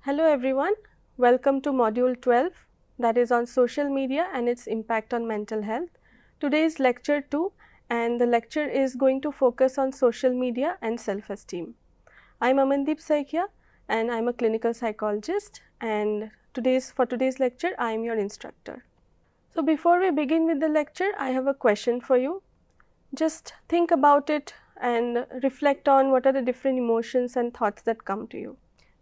Hello everyone, welcome to module 12, that is on social media and its impact on mental health. Today is lecture 2 and the lecture is going to focus on social media and self-esteem. I am Amandeep Saikia and I am a clinical psychologist, and for today's lecture I am your instructor. So before we begin with the lecture, I have a question for you. Just think about it and reflect on what are the different emotions and thoughts that come to you.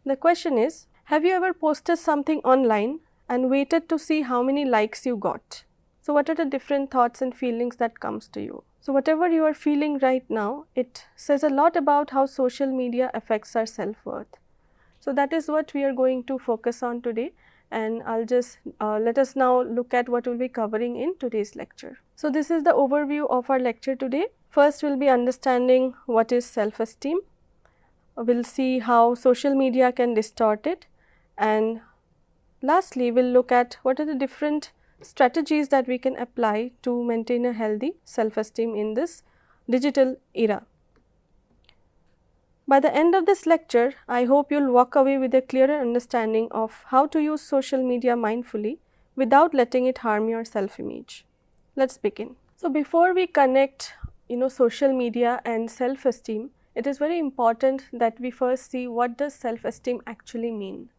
The question is, have you ever posted something online and waited to see how many likes you got? So what are the different thoughts and feelings that comes to you? So whatever you are feeling right now, it says a lot about how social media affects our self-worth. So that is what we are going to focus on today, and I'll just let us now look at what we'll be covering in today's lecture. So this is the overview of our lecture today. First we'll be understanding what is self-esteem. We'll see how social media can distort it, and lastly we'll look at what are the different strategies that we can apply to maintain a healthy self-esteem in this digital era. By the end of this lecture, I hope you'll walk away with a clearer understanding of how to use social media mindfully without letting it harm your self-image. Let's begin. So before we connect social media and self-esteem, it is very important that we first see what does self-esteem actually mean.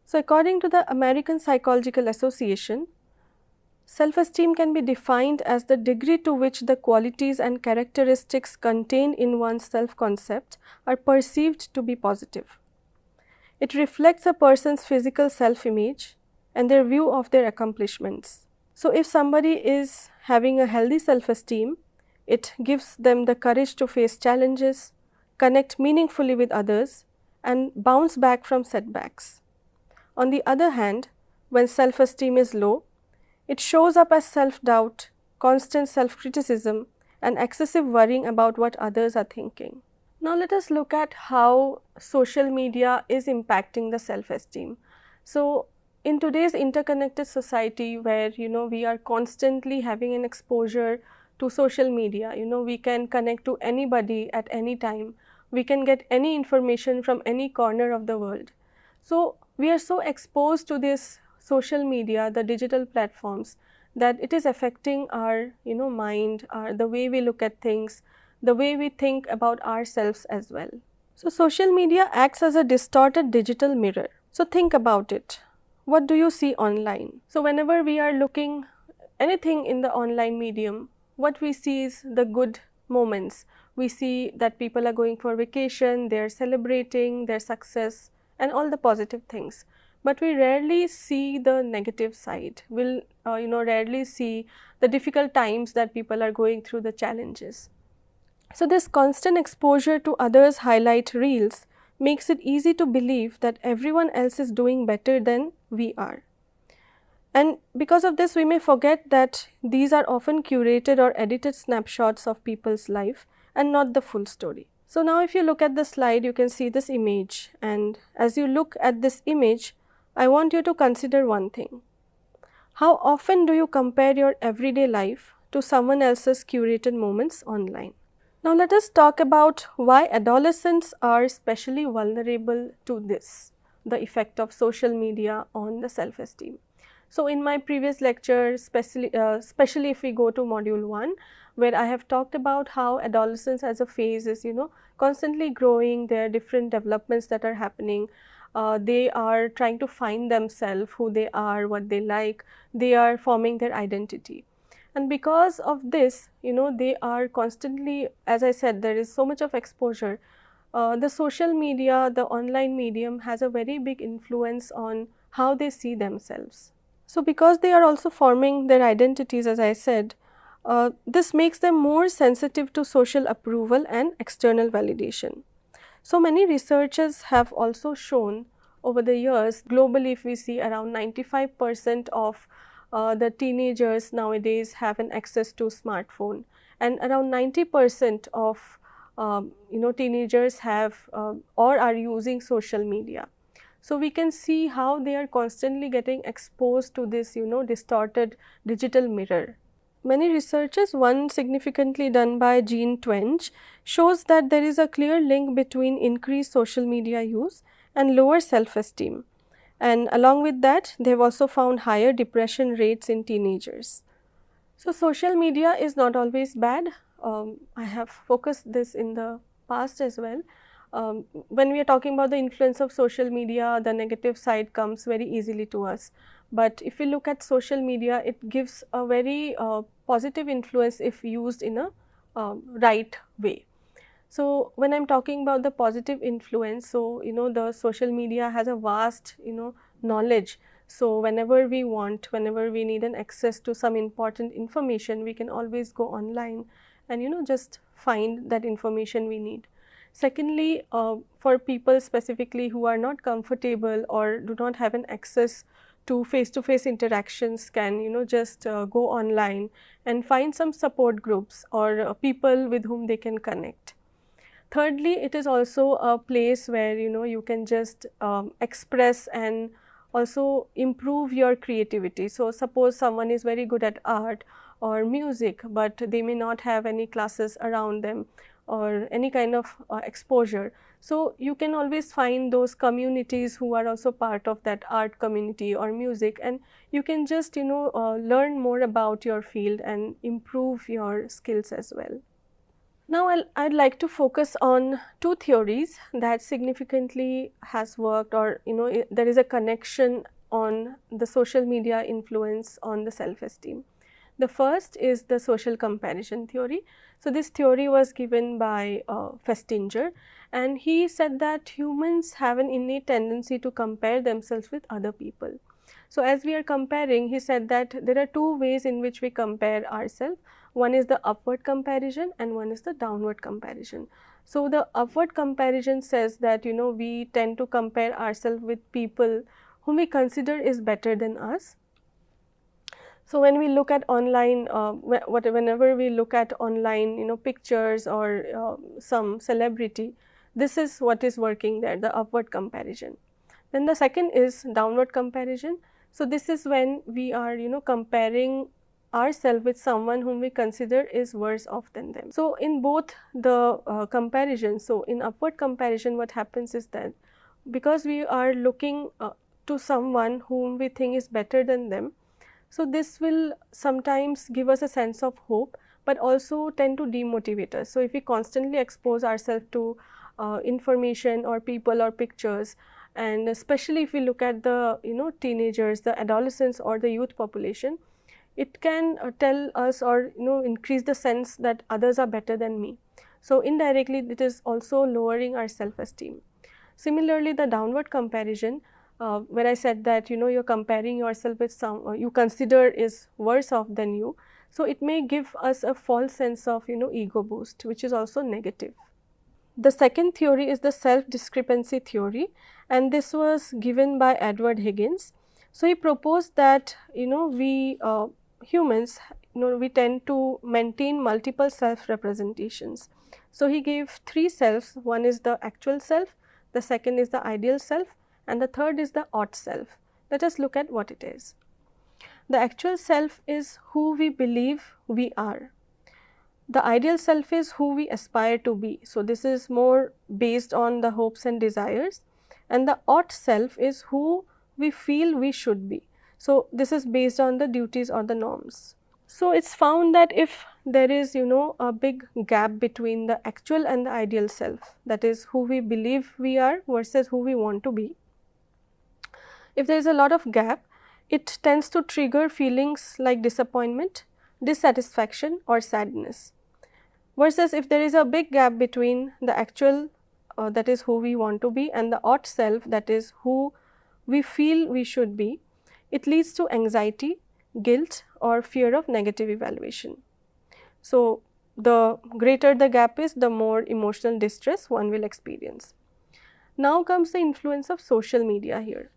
So according to the American Psychological Association, self-esteem can be defined as the degree to which the qualities and characteristics contained in one's self-concept are perceived to be positive. It reflects a person's physical self-image and their view of their accomplishments. So if somebody is having a healthy self-esteem, it gives them the courage to face challenges, connect meaningfully with others, and bounce back from setbacks. On the other hand, when self-esteem is low, it shows up as self-doubt, constant self-criticism, and excessive worrying about what others are thinking. Now let us look at how social media is impacting the self-esteem. So in today's interconnected society where we are constantly having an exposure to social media, we can connect to anybody at any time. We can get any information from any corner of the world. So we are so exposed to this social media, the digital platforms, that it is affecting our mind, the way we look at things, the way we think about ourselves as well. So social media acts as a distorted digital mirror. So think about it. What do you see online? So whenever we are looking anything in the online medium, what we see is the good moments. We see that people are going for vacation, they are celebrating their success and all the positive things. But we rarely see the negative side. We'll rarely see the difficult times that people are going through, the challenges. So this constant exposure to others' highlight reels makes it easy to believe that everyone else is doing better than we are. And because of this, we may forget that these are often curated or edited snapshots of people's life and not the full story. So now if you look at the slide, you can see this image, and as you look at this image, I want you to consider one thing. How often do you compare your everyday life to someone else's curated moments online? Now let us talk about why adolescents are especially vulnerable to this, the effect of social media on the self-esteem. So in my previous lecture, especially if we go to module 1, where I have talked about how adolescence as a phase is constantly growing, there are different developments that are happening. They are trying to find themselves, who they are, what they like, they are forming their identity. And because of this, they are constantly, as I said, there is so much of exposure. The social media, the online medium has a very big influence on how they see themselves. So because they are also forming their identities, as I said, this makes them more sensitive to social approval and external validation. So many researchers have also shown over the years, globally if we see around 95% of the teenagers nowadays have an access to smartphone, and around 90% of teenagers have or are using social media. So we can see how they are constantly getting exposed to this distorted digital mirror. Many researchers, one significantly done by Jean Twenge, shows that there is a clear link between increased social media use and lower self-esteem. and along with that they have also found higher depression rates in teenagers. So, social media is not always bad. I have focused this in the past as well. When we are talking about the influence of social media, the negative side comes very easily to us. But if we look at social media, it gives a very positive influence if used in a right way. So, when I am talking about the positive influence, so the social media has a vast knowledge. So, whenever we want, whenever we need an access to some important information, we can always go online and just find that information we need. Secondly, for people specifically who are not comfortable or do not have an access to face interactions, can just go online and find some support groups or people with whom they can connect. Thirdly, it is also a place where you can just express and also improve your creativity. So, suppose someone is very good at art or music, but they may not have any classes around them or any kind of exposure. So, you can always find those communities who are also part of that art community or music, and you can just learn more about your field and improve your skills as well. Now, I'd like to focus on two theories that significantly has worked, or there is a connection on the social media influence on the self-esteem. The first is the social comparison theory. So, this theory was given by Festinger, and he said that humans have an innate tendency to compare themselves with other people. So, as we are comparing, he said that there are two ways in which we compare ourselves. One is the upward comparison and one is the downward comparison. So, the upward comparison says that we tend to compare ourselves with people whom we consider is better than us. So, when we look at online, whenever we look at online pictures or some celebrity, this is what is working there, the upward comparison. Then the second is downward comparison. So, this is when we are comparing ourselves with someone whom we consider is worse off than them. So, in both the comparison, so in upward comparison what happens is that because we are looking to someone whom we think is better than them, so this will sometimes give us a sense of hope, but also tend to demotivate us. So, if we constantly expose ourselves to information or people or pictures, and especially if we look at the teenagers, the adolescents or the youth population, it can tell us or increase the sense that others are better than me. So, indirectly it is also lowering our self-esteem. Similarly, the downward comparison, where I said that you're comparing yourself with some you consider is worse off than you. So, it may give us a false sense of ego boost, which is also negative. The second theory is the self-discrepancy theory, and this was given by Edward Higgins. So, he proposed that we humans we tend to maintain multiple self representations. So, he gave three selves. One is the actual self, the second is the ideal self, and the third is the ought self. Let us look at what it is. The actual self is who we believe we are. The ideal self is who we aspire to be. So, this is more based on the hopes and desires, and the ought self is who we feel we should be. So, this is based on the duties or the norms. So, it is found that if there is a big gap between the actual and the ideal self, that is who we believe we are versus who we want to be, if there is a lot of gap, it tends to trigger feelings like disappointment, dissatisfaction or sadness. Versus if there is a big gap between the actual that is who we want to be and the ought self, that is who we feel we should be, it leads to anxiety, guilt or fear of negative evaluation. So, the greater the gap is, the more emotional distress one will experience. Now comes the influence of social media here.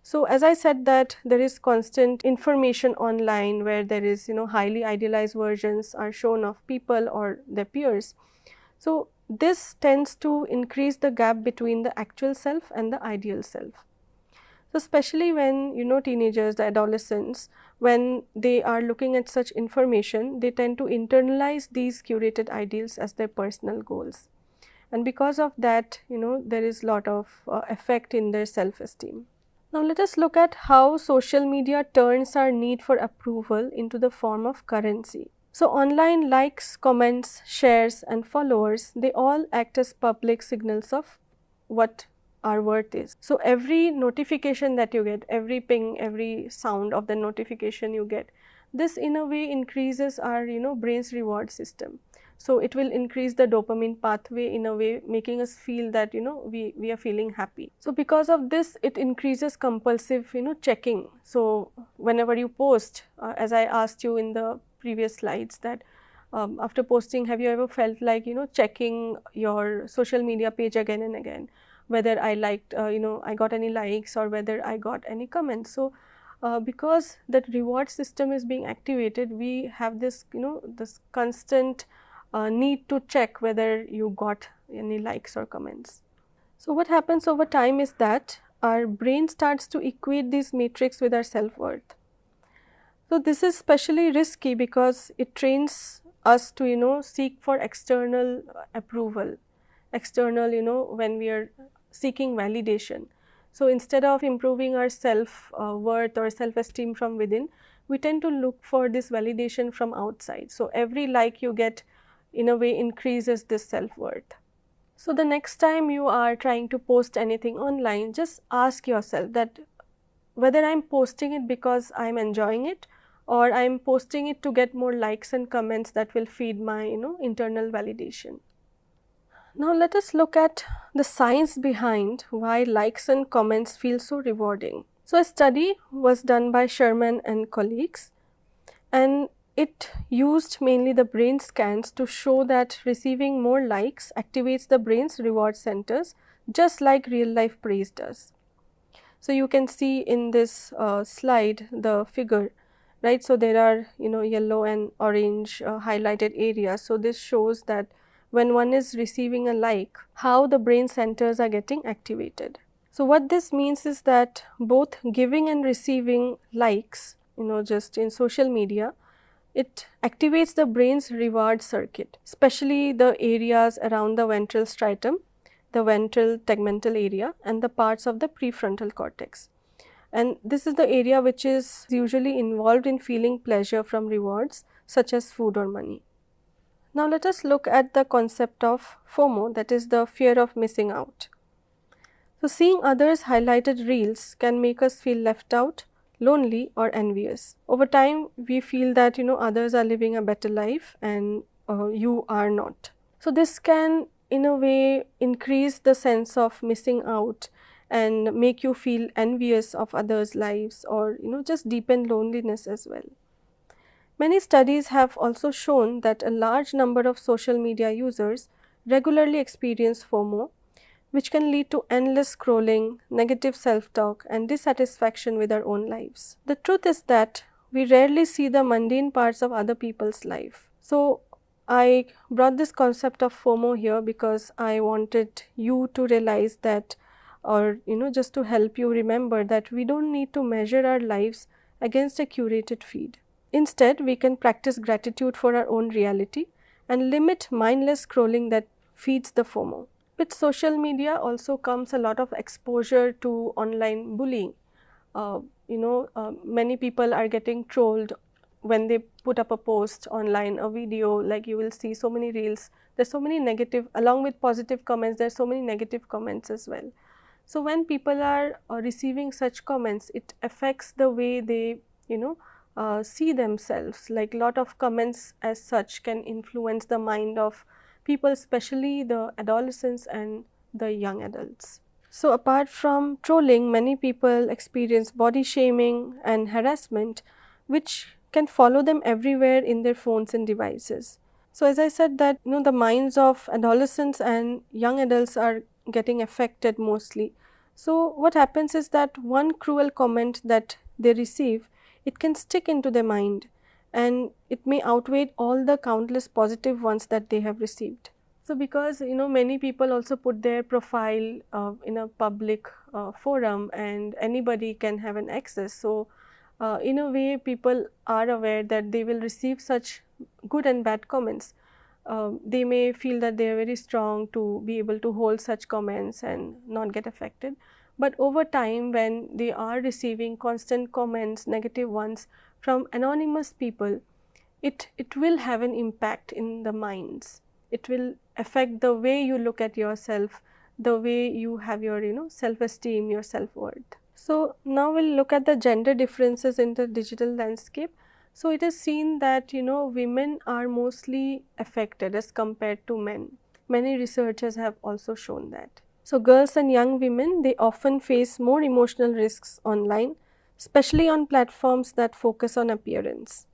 So, as I said that there is constant information online where there is highly idealized versions are shown of people or their peers. So, this tends to increase the gap between the actual self and the ideal self. So, especially when teenagers, the adolescents, when they are looking at such information, they tend to internalize these curated ideals as their personal goals, and because of that there is lot of effect in their self-esteem. Now let us look at how social media turns our need for approval into the form of currency. So online likes, comments, shares and followers, they all act as public signals of what our worth is. So every notification that you get, every ping, every sound of the notification you get, this in a way increases our brain's reward system. So it will increase the dopamine pathway in a way, making us feel that we are feeling happy. So because of this, it increases compulsive checking. So whenever you post, as I asked you in the previous slides, that after posting, have you ever felt like checking your social media page again and again, whether I liked I got any likes or whether I got any comments. So because that reward system is being activated, we have this this constant need to check whether you got any likes or comments. So what happens over time is that our brain starts to equate these metrics with our self-worth. So this is especially risky because it trains us to seek for external approval, external when we are seeking validation. So instead of improving our self worth or self-esteem from within, we tend to look for this validation from outside. So every like you get in a way increases this self-worth. So the next time you are trying to post anything online, just ask yourself that whether I'm posting it because I'm enjoying it, or I'm posting it to get more likes and comments that will feed my internal validation. Now let us look at the science behind why likes and comments feel so rewarding. So a study was done by Sherman and colleagues, and it used mainly the brain scans to show that receiving more likes activates the brain's reward centers, just like real life praise does. So you can see in this slide the figure, right? So there are yellow and orange highlighted areas. So this shows that when one is receiving a like, how the brain centers are getting activated. So what this means is that both giving and receiving likes, just in social media, it activates the brain's reward circuit, especially the areas around the ventral striatum, the ventral tegmental area and the parts of the prefrontal cortex. And this is the area which is usually involved in feeling pleasure from rewards such as food or money. Now let us look at the concept of FOMO, that is the fear of missing out. So seeing others highlighted reels can make us feel left out, lonely or envious. Over time we feel that others are living a better life and you are not. So this can in a way increase the sense of missing out and make you feel envious of others' lives, or just deepen loneliness as well. Many studies have also shown that a large number of social media users regularly experience FOMO, which can lead to endless scrolling, negative self-talk and dissatisfaction with our own lives. The truth is that we rarely see the mundane parts of other people's life. So I brought this concept of FOMO here because I wanted you to realize that, or just to help you remember that we don't need to measure our lives against a curated feed. Instead, we can practice gratitude for our own reality and limit mindless scrolling that feeds the FOMO. With social media also comes a lot of exposure to online bullying. Many people are getting trolled when they put up a post online, a video, like you will see so many reels. There's so many negative, along with positive comments, there's so many negative comments as well. So when people are receiving such comments, it affects the way they, see themselves. Like lot of comments as such can influence the mind of people, especially the adolescents and the young adults. So apart from trolling, many people experience body shaming and harassment, which can follow them everywhere in their phones and devices. So as I said that the minds of adolescents and young adults are getting affected mostly. So what happens is that one cruel comment that they receive, it can stick into their mind and it may outweigh all the countless positive ones that they have received. So because many people also put their profile in a public forum and anybody can have an access. So in a way people are aware that they will receive such good and bad comments. They may feel that they are very strong to be able to hold such comments and not get affected. But over time, when they are receiving constant comments, negative ones from anonymous people, it will have an impact in the minds. It will affect the way you look at yourself, the way you have your self-esteem, your self-worth. So now we'll look at the gender differences in the digital landscape. So it is seen that women are mostly affected as compared to men. Many researchers have also shown that. So girls and young women, they often face more emotional risks online, especially on platforms that focus on appearance.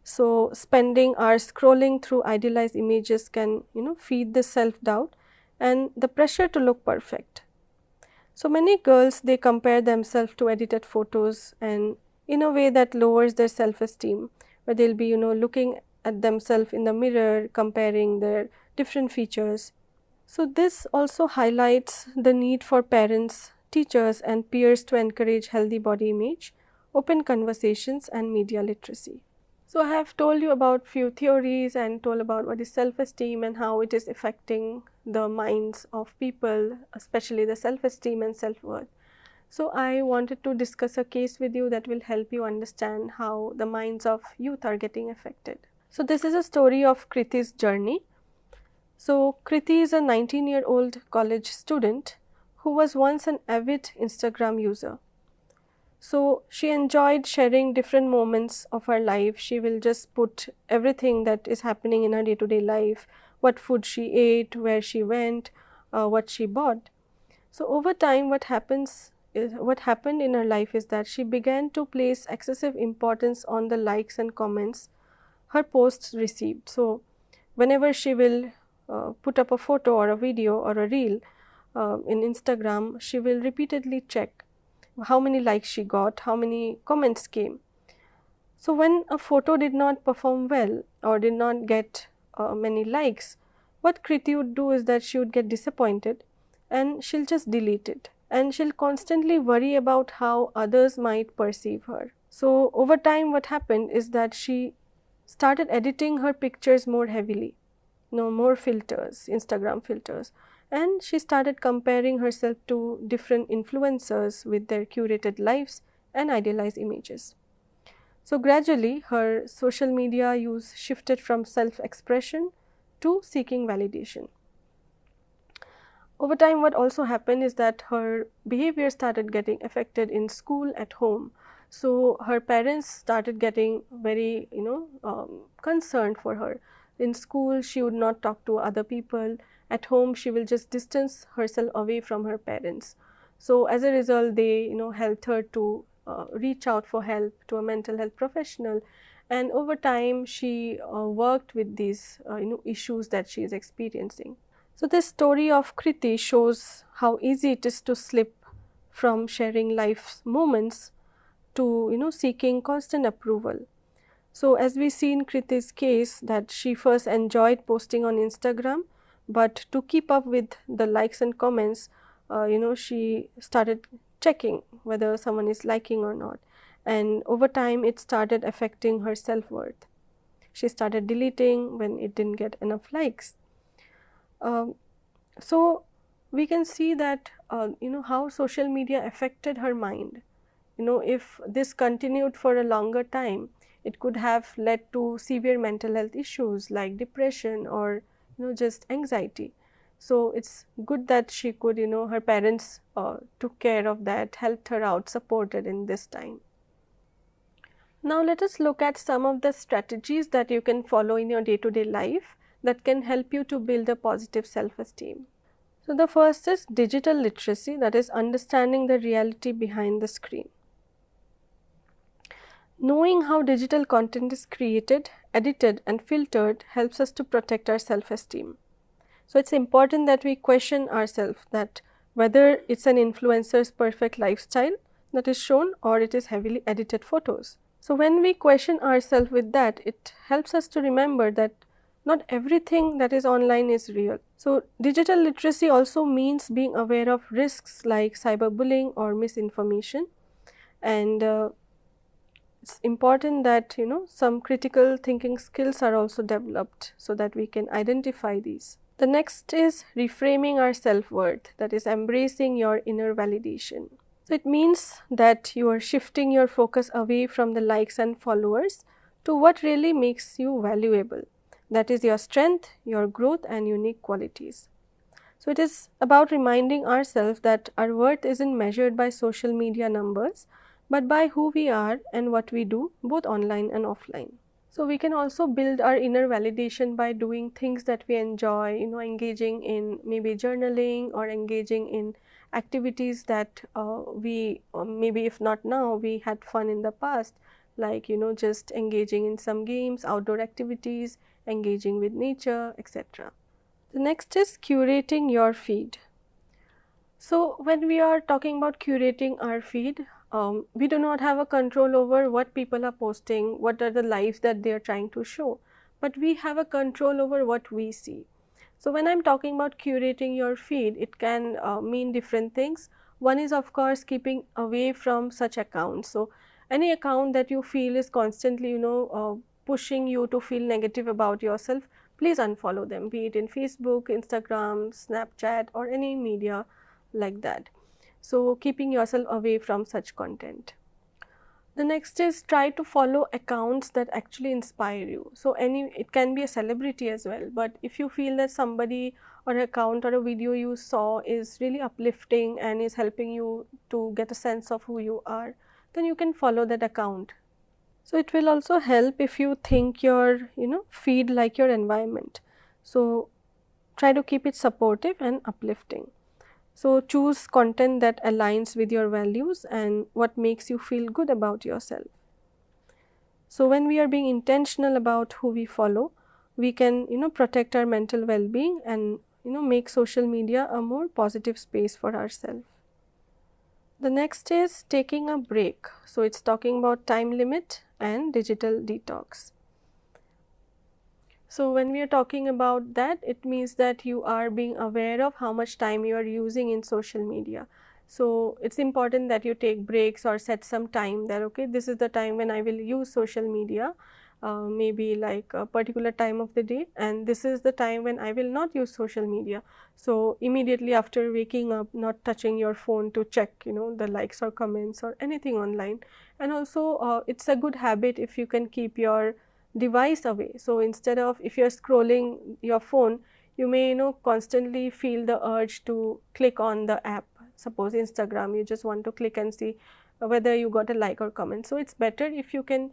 So spending hours scrolling through idealized images can feed the self-doubt and the pressure to look perfect. So many girls, they compare themselves to edited photos, and in a way that lowers their self-esteem, where they'll be looking at themselves in the mirror, comparing their different features. So this also highlights the need for parents, teachers and peers to encourage healthy body image, open conversations and media literacy. So I have told you about few theories and told about what is self-esteem and how it is affecting the minds of people, especially the self-esteem and self-worth. So I wanted to discuss a case with you that will help you understand how the minds of youth are getting affected. So this is a story of Kriti's journey. So Kriti is a 19-year-old college student who was once an avid Instagram user. So she enjoyed sharing different moments of her life. She will just put everything that is happening in her day-to-day life, what food she ate, where she went, what she bought. So over time, what happened in her life is that she began to place excessive importance on the likes and comments her posts received. So whenever she will put up a photo or a video or a reel in Instagram, she will repeatedly check how many likes she got, how many comments came. So when a photo did not perform well or did not get many likes, what Kriti would do is that she would get disappointed and she'll just delete it, and she'll constantly worry about how others might perceive her. So over time, what happened is that she started editing her pictures more heavily, more filters, Instagram filters, and she started comparing herself to different influencers with their curated lives and idealized images. So gradually her social media use shifted from self-expression to seeking validation. Over time, what also happened is that her behavior started getting affected in school, at home. So her parents started getting very concerned for her. In school, she would not talk to other people. At home, she will just distance herself away from her parents. So as a result, they helped her to reach out for help to a mental health professional, and over time she worked with these issues that she is experiencing. So this story of Kriti shows how easy it is to slip from sharing life's moments to seeking constant approval. So as we see in Kriti's case, that she first enjoyed posting on Instagram, but to keep up with the likes and comments, she started checking whether someone is liking or not, and over time it started affecting her self-worth. She started deleting when it didn't get enough likes. So we can see that how social media affected her mind. If this continued for a longer time, it could have led to severe mental health issues like depression or just anxiety. So it's good that she could her parents took care of that, helped her out, supported in this time. Now let us look at some of the strategies that you can follow in your day-to-day life that can help you to build a positive self-esteem. So the first is digital literacy, that is understanding the reality behind the screen. Knowing how digital content is created, edited and filtered helps us to protect our self-esteem. So it's important that we question ourselves that whether it's an influencer's perfect lifestyle that is shown or it is heavily edited photos. So when we question ourselves with that, it helps us to remember that not everything that is online is real. So digital literacy also means being aware of risks like cyberbullying or misinformation, and it's important that some critical thinking skills are also developed so that we can identify these. The next is reframing our self-worth, that is embracing your inner validation. So it means that you are shifting your focus away from the likes and followers to what really makes you valuable. That is your strength, your growth and unique qualities. So it is about reminding ourselves that our worth isn't measured by social media numbers, but by who we are and what we do, both online and offline. So we can also build our inner validation by doing things that we enjoy, engaging in maybe journaling or engaging in activities that we maybe if not now, we had fun in the past, like just engaging in some games, outdoor activities, engaging with nature, etc. The next is curating your feed. So when we are talking about curating our feed, we do not have a control over what people are posting, what are the lives that they are trying to show, but we have a control over what we see. So when I'm talking about curating your feed, it can mean different things. One is of course keeping away from such accounts. So any account that you feel is constantly, pushing you to feel negative about yourself, please unfollow them, be it in Facebook, Instagram, Snapchat or any media like that. So keeping yourself away from such content. The next is try to follow accounts that actually inspire you. So it can be a celebrity as well, but if you feel that somebody or account or a video you saw is really uplifting and is helping you to get a sense of who you are, then you can follow that account. So it will also help if you think your feed like your environment. So try to keep it supportive and uplifting. So choose content that aligns with your values and what makes you feel good about yourself. So when we are being intentional about who we follow, we can protect our mental well-being and make social media a more positive space for ourselves. The next is taking a break. So it's talking about time limit and digital detox. So when we are talking about that, it means that you are being aware of how much time you are using in social media. So it's important that you take breaks or set some time that, okay, this is the time when I will use social media, maybe like a particular time of the day, and this is the time when I will not use social media. So immediately after waking up, not touching your phone to check, the likes or comments or anything online. And also it's a good habit if you can keep your device away. So instead of, if you're scrolling your phone, you may constantly feel the urge to click on the app. Suppose Instagram, you just want to click and see whether you got a like or comment. So it's better if you can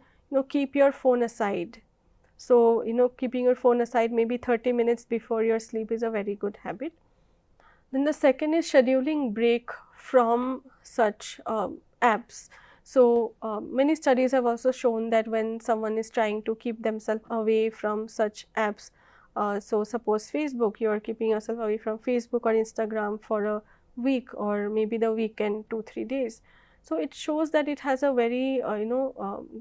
keep your phone aside. So keeping your phone aside maybe 30 minutes before your sleep is a very good habit. Then the second is scheduling break from such apps. So many studies have also shown that when someone is trying to keep themselves away from such apps, so suppose Facebook, you are keeping yourself away from Facebook or Instagram for a week or maybe the weekend, 2-3 days. So it shows that it has a very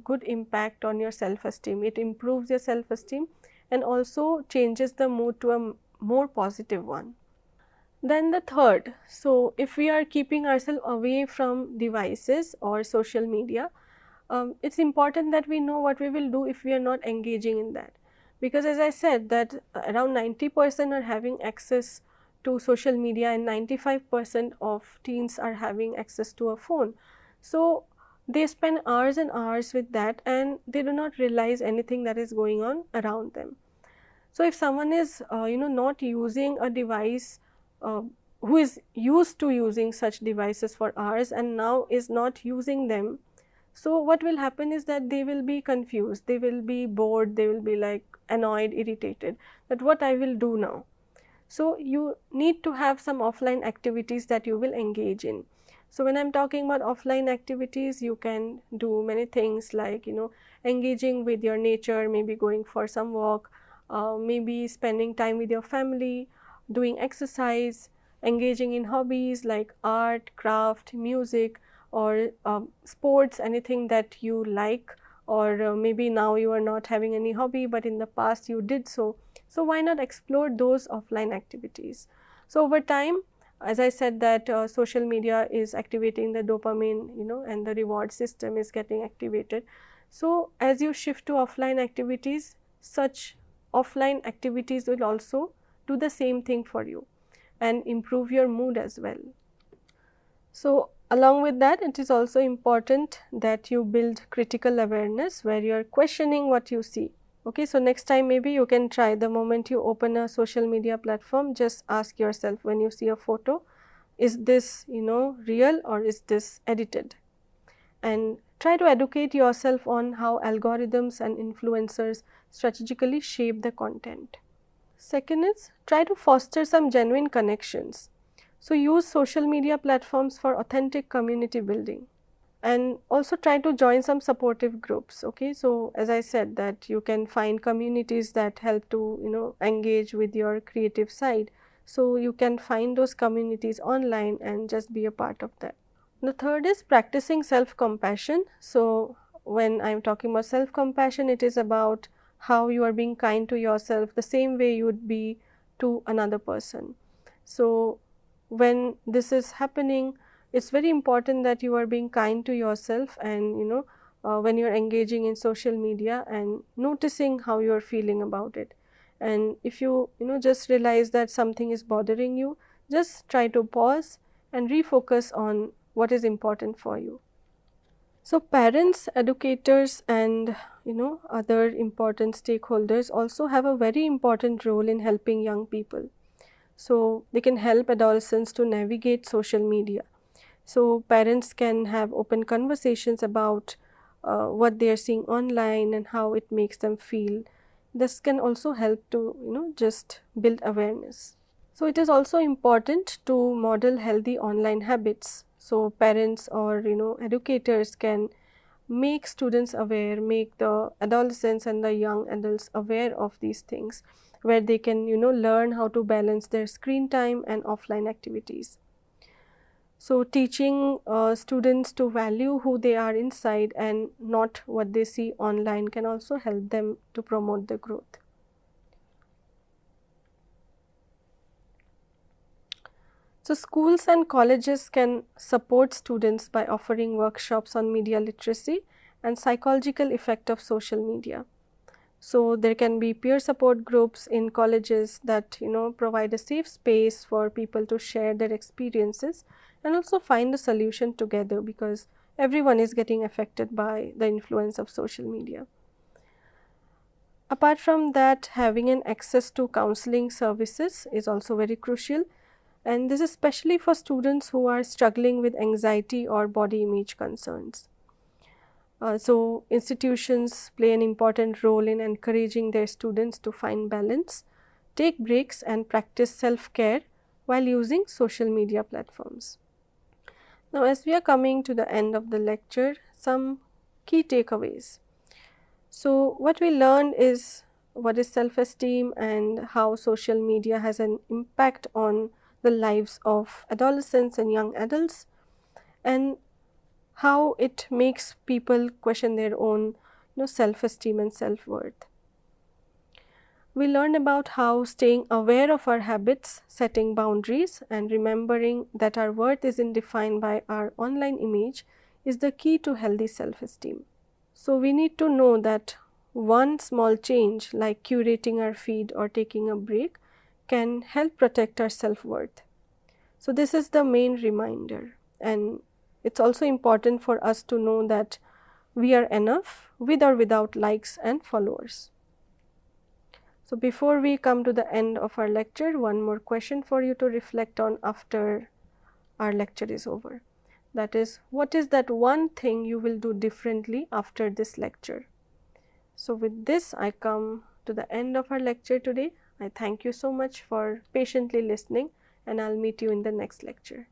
good impact on your self-esteem. It improves your self-esteem and also changes the mood to a more positive one. Then the third, so if we are keeping ourselves away from devices or social media, it's important that we know what we will do if we are not engaging in that. Because as I said that around 90% are having access to social media and 95% of teens are having access to a phone. So they spend hours and hours with that and they do not realize anything that is going on around them. So if someone is not using a device, who is used to using such devices for hours and now is not using them, so what will happen is that they will be confused, they will be bored, they will be like annoyed, irritated that what I will do now. So you need to have some offline activities that you will engage in. So when I'm talking about offline activities, you can do many things like engaging with your nature, maybe going for some walk, maybe spending time with your family, doing exercise, engaging in hobbies like art, craft, music or sports, anything that you like, or maybe now you are not having any hobby but in the past you did so. So why not explore those offline activities? So over time, as I said that social media is activating the dopamine, and the reward system is getting activated. So as you shift to offline activities, such offline activities will also do the same thing for you and improve your mood as well. So along with that, it is also important that you build critical awareness where you are questioning what you see. Okay, so next time maybe you can try, the moment you open a social media platform, just ask yourself when you see a photo, is this real or is this edited? And try to educate yourself on how algorithms and influencers strategically shape the content. Second is, try to foster some genuine connections. So use social media platforms for authentic community building, and also try to join some supportive groups. Okay, so as I said that you can find communities that help to engage with your creative side. So you can find those communities online and just be a part of that. The third is practicing self-compassion. So when I'm talking about self-compassion, it is about how you are being kind to yourself the same way you would be to another person. So when this is happening, it's very important that you are being kind to yourself, and when you're engaging in social media and noticing how you're feeling about it. And if you just realize that something is bothering you, just try to pause and refocus on what is important for you. So parents, educators, and other important stakeholders also have a very important role in helping young people. So they can help adolescents to navigate social media. So parents can have open conversations about what they are seeing online and how it makes them feel. This can also help to just build awareness. So it is also important to model healthy online habits. So parents or educators can make students aware, make the adolescents and the young adults aware of these things, where they can learn how to balance their screen time and offline activities. So teaching students to value who they are inside and not what they see online can also help them to promote the growth. So schools and colleges can support students by offering workshops on media literacy and psychological effect of social media. So there can be peer support groups in colleges that provide a safe space for people to share their experiences and also find a solution together, because everyone is getting affected by the influence of social media. Apart from that, having an access to counseling services is also very crucial, and this is especially for students who are struggling with anxiety or body image concerns. So institutions play an important role in encouraging their students to find balance, take breaks, and practice self-care while using social media platforms. Now, as we are coming to the end of the lecture, some key takeaways. So what we learned is what is self-esteem and how social media has an impact on the lives of adolescents and young adults, and how it makes people question their own self-esteem and self-worth. We learned about how staying aware of our habits, setting boundaries, and remembering that our worth isn't defined by our online image is the key to healthy self-esteem. So we need to know that one small change, like curating our feed or taking a break, can help protect our self-worth. So this is the main reminder, and it's also important for us to know that we are enough with or without likes and followers. So before we come to the end of our lecture, one more question for you to reflect on after our lecture is over. That is, what is that one thing you will do differently after this lecture? So with this, I come to the end of our lecture today. I thank you so much for patiently listening, and I'll meet you in the next lecture.